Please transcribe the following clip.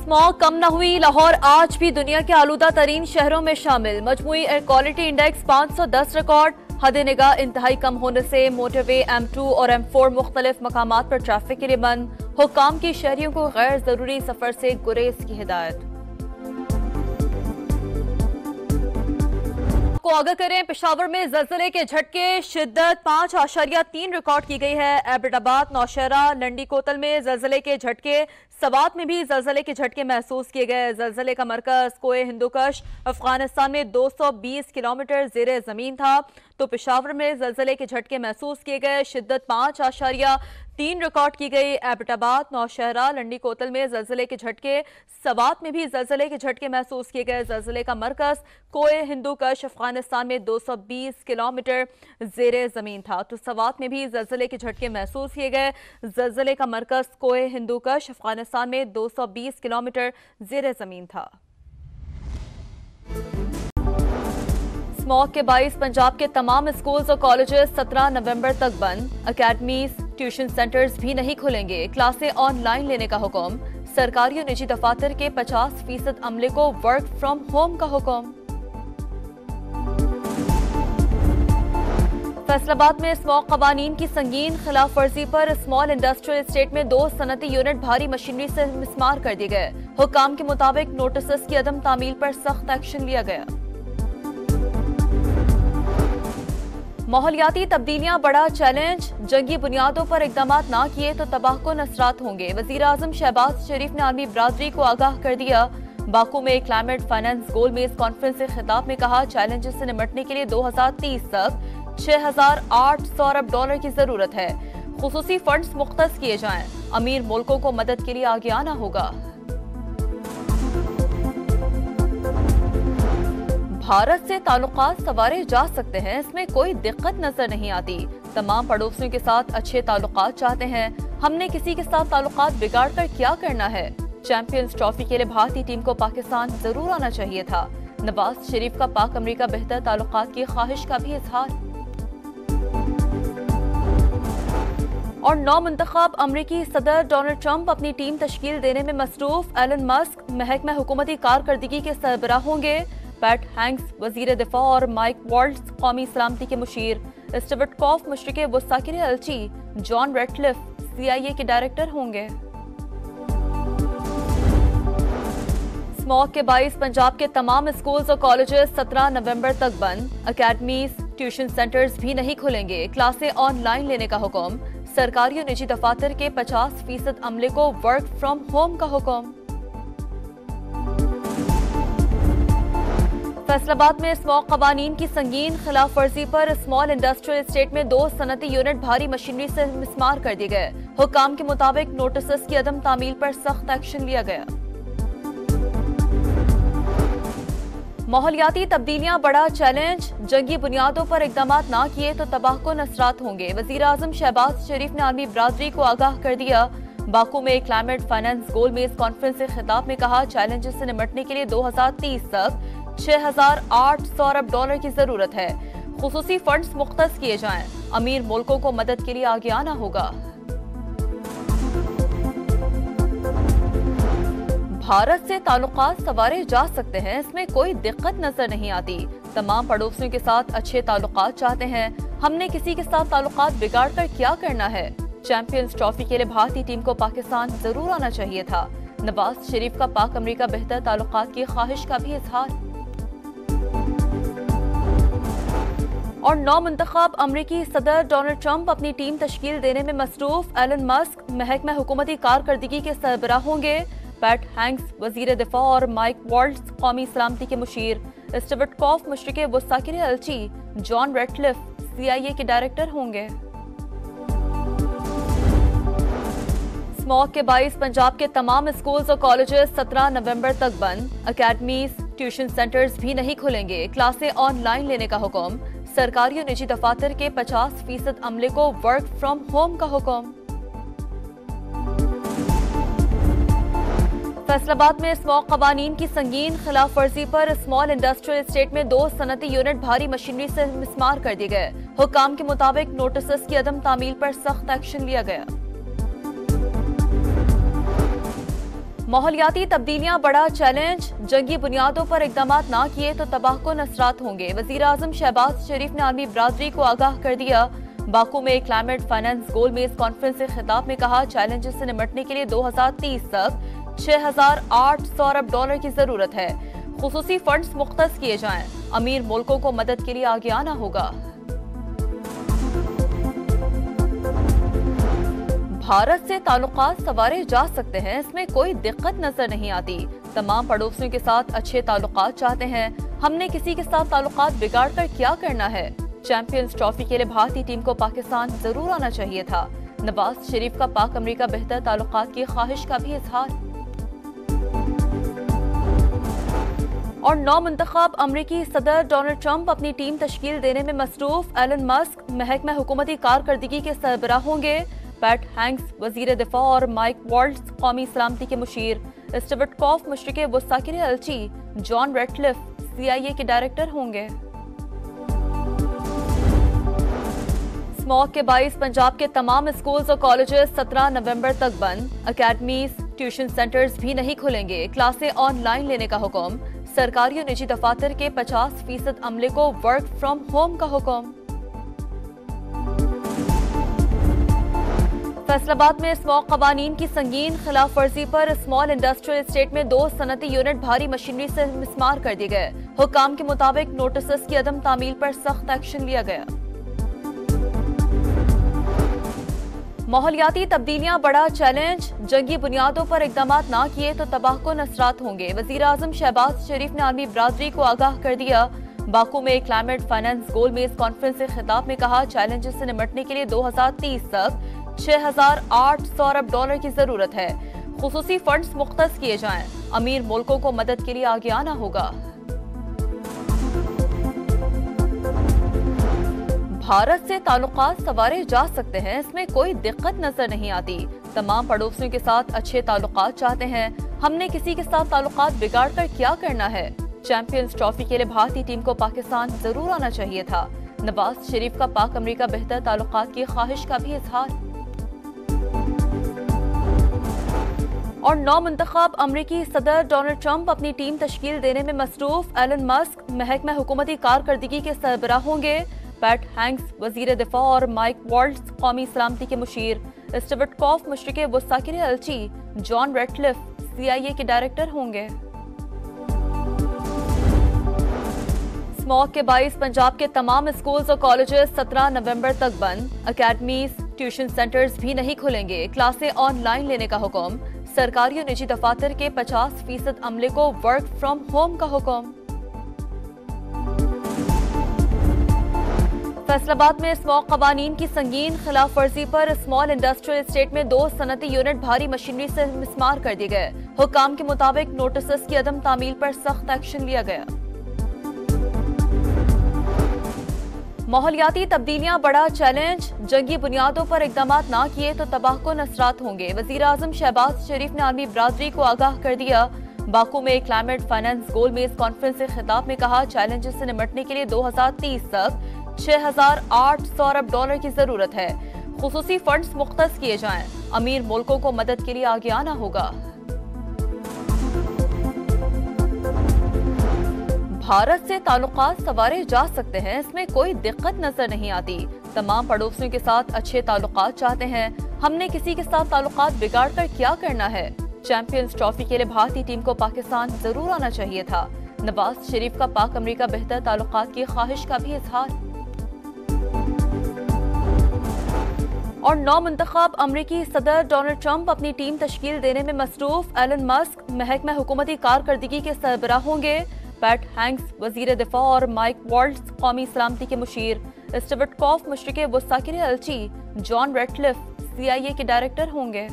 Smog कम न हुई, लाहौर आज भी दुनिया के आलूदा तरीन शहरों में शामिल। मजमुई एयर क्वालिटी इंडेक्स 510 रिकॉर्ड। हद निगाह इंतहाई कम होने से मोटरवे M2 और M4 मुख्तलिफ मकामात पर ट्रैफिक के लिए बंद। हुक्काम की शहरियों को गैर जरूरी सफर से गुरेज की हिदायत। को आगाह करें, पेशावर में जलजले के झटके, शिद्दत 5.3 रिकॉर्ड की गई है। एबटाबाद, नौशहरा, लंडी कोतल में जलजले के झटके, सवात में भी जलजले के झटके महसूस किए गए। जलजले का मरकज कोए हिंदुकश अफगानिस्तान में 220 किलोमीटर जेर जमीन था, तो पेशावर में जलजले के झटके महसूस किए गए। शिद्दत 5.3 रिकॉर्ड की गई। एबटाबाद, नौशहरा, लंडी कोतल में जलजले के झटके, सवात में भी जलजले के झटके महसूस किए गए। जलजले का मरकज कोए हिंदुकश अफगानिस्तान में 220 किलोमीटर जेर जमीन था, तो सवात में भी जलजले के झटके महसूस किए गए। जलजले का मरकज कोए हिंदुकश अफगानिस्तान में 220 किलोमीटर जेर जमीन था। स्मॉग के बाइस पंजाब के तमाम स्कूल्स और कॉलेजेस 17 नवंबर तक बंद। अकेडमीज, ट्यूशन सेंटर्स भी नहीं खुलेंगे। क्लासें ऑनलाइन लेने का हुक्म। सरकारी और निजी दफातर के 50% अमले को वर्क फ्रॉम होम का हुक्म। फैसलाबाद में स्मॉग कवानीन की संगीन खिलाफ वर्जी पर स्मॉल इंडस्ट्रियल एस्टेट में 2 सनती यूनिट भारी मशीनरी से मिसमार कर दिए गए। हुक्काम के मुताबिक नोटिस की अदम तामील पर सख्त एक्शन लिया गया। माहौलियाती तब्दीलियां बड़ा चैलेंज, जंगी बुनियादों पर इकदाम ना किए तो तबाहकुन असरात होंगे। वजीर आजम शहबाज शरीफ ने आर्मी बरादरी को आगाह कर दिया। बाकू में क्लाइमेट फाइनेंस गोल मेज कॉन्फ्रेंस से खिताब में कहा, चैलेंजेस से निपटने के लिए 2030 तक 6,800 अरब डॉलर की जरूरत है। खुसूसी फंड्स मुख्तस किए जाएं। अमीर मुल्कों को मदद के लिए आगे आना होगा। भारत से ताल्लुकात संवारे जा सकते हैं, इसमें कोई दिक्कत नजर नहीं आती। तमाम पड़ोसियों के साथ अच्छे ताल्लुकात चाहते हैं। हमने किसी के साथ ताल्लुकात बिगाड़ कर क्या करना है। चैंपियंस ट्रॉफी के लिए भारतीय टीम को पाकिस्तान जरूर आना चाहिए था। नवाज शरीफ का पाक अमेरिका बेहतर ताल्लुकात की ख्वाहिश का भी इजहार। और नौ मुंतखब अमरीकी सदर डोनाल्ड ट्रंप अपनी टीम तश्कील देने में मसरूफ। एलन मस्क महकमा हुकूमती कारकर्दगी के सरबराह होंगे। पैट हैंक्स वजीर दिफा और माइक वॉल्ट्स कौमी सलामती के मुशीर। स्टीवर्ट कॉफ मशरिक़ वस्ता के लिए अलची। जॉन रेटक्लिफ CIA के डायरेक्टर होंगे। स्मॉग के बाइस पंजाब के तमाम स्कूल्स और कॉलेजेस 17 नवंबर तक बंद। अकेडमीज, ट्यूशन सेंटर्स भी नहीं खुलेंगे। क्लासें ऑनलाइन लेने का हुक्म। सरकारी और निजी दफातर के 50% अमले को वर्क फ्रॉम होम का हुक्म। फैसलाबाद में स्मॉग कवानीन की संगीन खिलाफ वर्जी पर स्मॉल इंडस्ट्रियल एस्टेट में 2 सनती यूनिट भारी मशीनरी से मिसमार कर दिए गए। हुक्काम के मुताबिक नोटिस की अदम तामील पर सख्त एक्शन लिया गया। माहौलियाती तब्दीलियां बड़ा चैलेंज, जंगी बुनियादों पर इकदाम ना किए तो तबाहकुन असरात होंगे। वजीर आजम शहबाज शरीफ ने आर्मी बरादरी को आगाह कर दिया। बाकू में क्लाइमेट फाइनेंस गोल मेज कॉन्फ्रेंस से खिताब में कहा, चैलेंजेस से निपटने के लिए 2030 तक 6,800 अरब डॉलर की जरूरत है। खुसूसी फंड्स मुख्तस किए जाएं। अमीर मुल्कों को मदद के लिए आगे आना होगा। भारत से ताल्लुकात संवारे जा सकते हैं, इसमें कोई दिक्कत नजर नहीं आती। तमाम पड़ोसियों के साथ अच्छे ताल्लुकात चाहते हैं। हमने किसी के साथ ताल्लुकात बिगाड़ कर क्या करना है। चैंपियंस ट्रॉफी के लिए भारतीय टीम को पाकिस्तान जरूर आना चाहिए था। नवाज शरीफ का पाक अमेरिका बेहतर ताल्लुकात की ख्वाहिश का भी इजहार। और नौ मुंतखब अमरीकी सदर डोनाल्ड ट्रंप अपनी टीम तश्कील देने में मसरूफ। एलन मस्क महकमा हुकूमती कारकर्दगी के सरबराह होंगे। पैट हैंक्स वजीर दिफा और माइक वॉल्ट्स कौमी सलामती के मुशीर। स्टीवर्ट कॉफ मशरिक़ वस्ता के लिए अलची। जॉन रेटक्लिफ CIA के डायरेक्टर होंगे। स्मॉग के बाइस पंजाब के तमाम स्कूल्स और कॉलेजेस 17 नवंबर तक बंद। अकेडमीज, ट्यूशन सेंटर्स भी नहीं खुलेंगे। क्लासें ऑनलाइन लेने का हुक्म। सरकारी और निजी दफातर के 50% अमले को वर्क फ्रॉम होम का हुक्म। फैसलाबाद में स्मॉग कवानीन की संगीन खिलाफ वर्जी पर स्मॉल इंडस्ट्रियल एस्टेट में 2 सनती यूनिट भारी मशीनरी से मिसमार कर दिए गए। हुक्काम के मुताबिक नोटिस की अदम तामील पर सख्त एक्शन लिया गया। माहौलियाती तब्दीलियां बड़ा चैलेंज, जंगी बुनियादों पर इकदाम ना किए तो तबाहकुन असरात होंगे। वजीर आजम शहबाज शरीफ ने आर्मी बरादरी को आगाह कर दिया। बाकू में क्लाइमेट फाइनेंस गोल मेज कॉन्फ्रेंस से खिताब में कहा, चैलेंजेस से निपटने के लिए 2030 तक 6,800 अरब डॉलर की जरूरत है। खुसूसी फंड्स मुख्तस किए जाएं। अमीर मुल्कों को मदद के लिए आगे आना होगा। भारत से ताल्लुकात संवारे जा सकते हैं, इसमें कोई दिक्कत नजर नहीं आती। तमाम पड़ोसियों के साथ अच्छे ताल्लुकात चाहते हैं। हमने किसी के साथ ताल्लुकात बिगाड़ कर क्या करना है। चैंपियंस ट्रॉफी के लिए भारतीय टीम को पाकिस्तान जरूर आना चाहिए था। नवाज शरीफ का पाक अमेरिका बेहतर ताल्लुकात की ख्वाहिश का भी इजहार। और नौ मुंतखब अमरीकी सदर डोनाल्ड ट्रंप अपनी टीम तश्कील देने में मसरूफ। एलन मस्क महकमा हुकूमती कारकर्दगी के सरबराह होंगे। पैट हैंक्स वजीर दिफा और माइक वॉल्ट्स कौमी सलामती के मुशीर। स्टीवर्ट कॉफ मशरिक़ वस्ता के लिए अलची। जॉन रेटक्लिफ CIA के डायरेक्टर होंगे। स्मॉग के बाइस पंजाब के तमाम स्कूल्स और कॉलेजेस 17 नवंबर तक बंद। अकेडमीज, ट्यूशन सेंटर्स भी नहीं खुलेंगे। क्लासें ऑनलाइन लेने का हुक्म। सरकारी और निजी दफातर के 50% अमले को वर्क फ्रॉम होम का हुक्म। फैसलाबाद में स्मॉग कवानीन की संगीन खिलाफ वर्जी पर स्मॉल इंडस्ट्रियल एस्टेट में 2 सनती यूनिट भारी मशीनरी से मिसमार कर दिए गए। हुक्काम के मुताबिक नोटिस की अदम तामील पर सख्त एक्शन लिया गया। माहौलियाती तब्दीलियां बड़ा चैलेंज, जंगी बुनियादों पर इकदाम ना किए तो तबाहकुन असरात होंगे। वजीर आजम शहबाज शरीफ ने आर्मी बरादरी को आगाह कर दिया। बाकू में क्लाइमेट फाइनेंस गोल मेज कॉन्फ्रेंस से खिताब में कहा, चैलेंजेस से निपटने के लिए 2030 तक 6,800 अरब डॉलर की जरूरत है। खुसूसी फंड्स मुख्तस किए जाएं। अमीर मुल्कों को मदद के लिए आगे आना होगा। भारत से ताल्लुकात संवारे जा सकते हैं, इसमें कोई दिक्कत नजर नहीं आती। तमाम पड़ोसियों के साथ अच्छे ताल्लुकात चाहते हैं। हमने किसी के साथ ताल्लुकात बिगाड़ कर क्या करना है। चैंपियंस ट्रॉफी के लिए भारतीय टीम को पाकिस्तान जरूर आना चाहिए था। नवाज शरीफ का पाक अमेरिका बेहतर ताल्लुकात की ख्वाहिश का भी इजहार। और नौ मुंतखब अमरीकी सदर डोनाल्ड ट्रंप अपनी टीम तश्कील देने में मसरूफ। एलन मस्क महकमा हुकूमती कारकर्दगी के सरबराह होंगे। पैट हैंक्स वजीर दिफा और माइक वॉल्ट्स कौमी सलामती के मुशीर। स्टीवर्ट कॉफ मशरिक़ वस्ता के लिए अलची। जॉन रेटक्लिफ CIA के डायरेक्टर होंगे। स्मॉग के बाइस पंजाब के तमाम स्कूल्स और कॉलेजेस 17 नवंबर तक बंद। अकेडमीज, ट्यूशन सेंटर्स भी नहीं खुलेंगे। क्लासें ऑनलाइन लेने का हुक्म। सरकारी और निजी दफातर के 50% अमले को वर्क फ्रॉम होम का हुक्म। फैसलाबाद में स्मॉग कवानीन की संगीन खिलाफ वर्जी पर स्मॉल इंडस्ट्रियल एस्टेट में 2 सनती यूनिट भारी मशीनरी से मिसमार कर दिए गए। हुक्काम के मुताबिक नोटिस की अदम तामील पर सख्त एक्शन लिया गया। माहौलियाती तब्दीलियां बड़ा चैलेंज, जंगी बुनियादों पर इकदाम ना किए तो तबाहकुन असरात होंगे। वजीर आजम शहबाज शरीफ ने आर्मी बरादरी को आगाह कर दिया। बाकू में क्लाइमेट फाइनेंस गोल मेज कॉन्फ्रेंस से खिताब में कहा, चैलेंजेस से निपटने के लिए 2030 तक 6,800 अरब डॉलर की जरूरत है। खुसूसी फंड्स मुख्तस किए जाएं। अमीर मुल्कों को मदद के लिए आगे आना होगा। भारत से ताल्लुकात संवारे जा सकते हैं, इसमें कोई दिक्कत नजर नहीं आती। तमाम पड़ोसियों के साथ अच्छे ताल्लुकात चाहते हैं। हमने किसी के साथ ताल्लुकात बिगाड़ कर क्या करना है। चैंपियंस ट्रॉफी के लिए भारतीय टीम को पाकिस्तान जरूर आना चाहिए था। नवाज शरीफ का पाक अमेरिका बेहतर ताल्लुकात की ख्वाहिश का भी इजहार। और नौ मुंतखब अमरीकी सदर डोनाल्ड ट्रंप अपनी टीम तश्कील देने में मसरूफ। एलन मस्क महकमा हुकूमती कारकर्दगी के सरबराह होंगे। पैट हैंक्स वजीर दिफा और माइक वॉल्ट्स कौमी सलामती के मुशीर। स्टीवर्ट कॉफ मशरिक़ वस्ता के लिए अलची। जॉन रेटक्लिफ CIA के डायरेक्टर होंगे।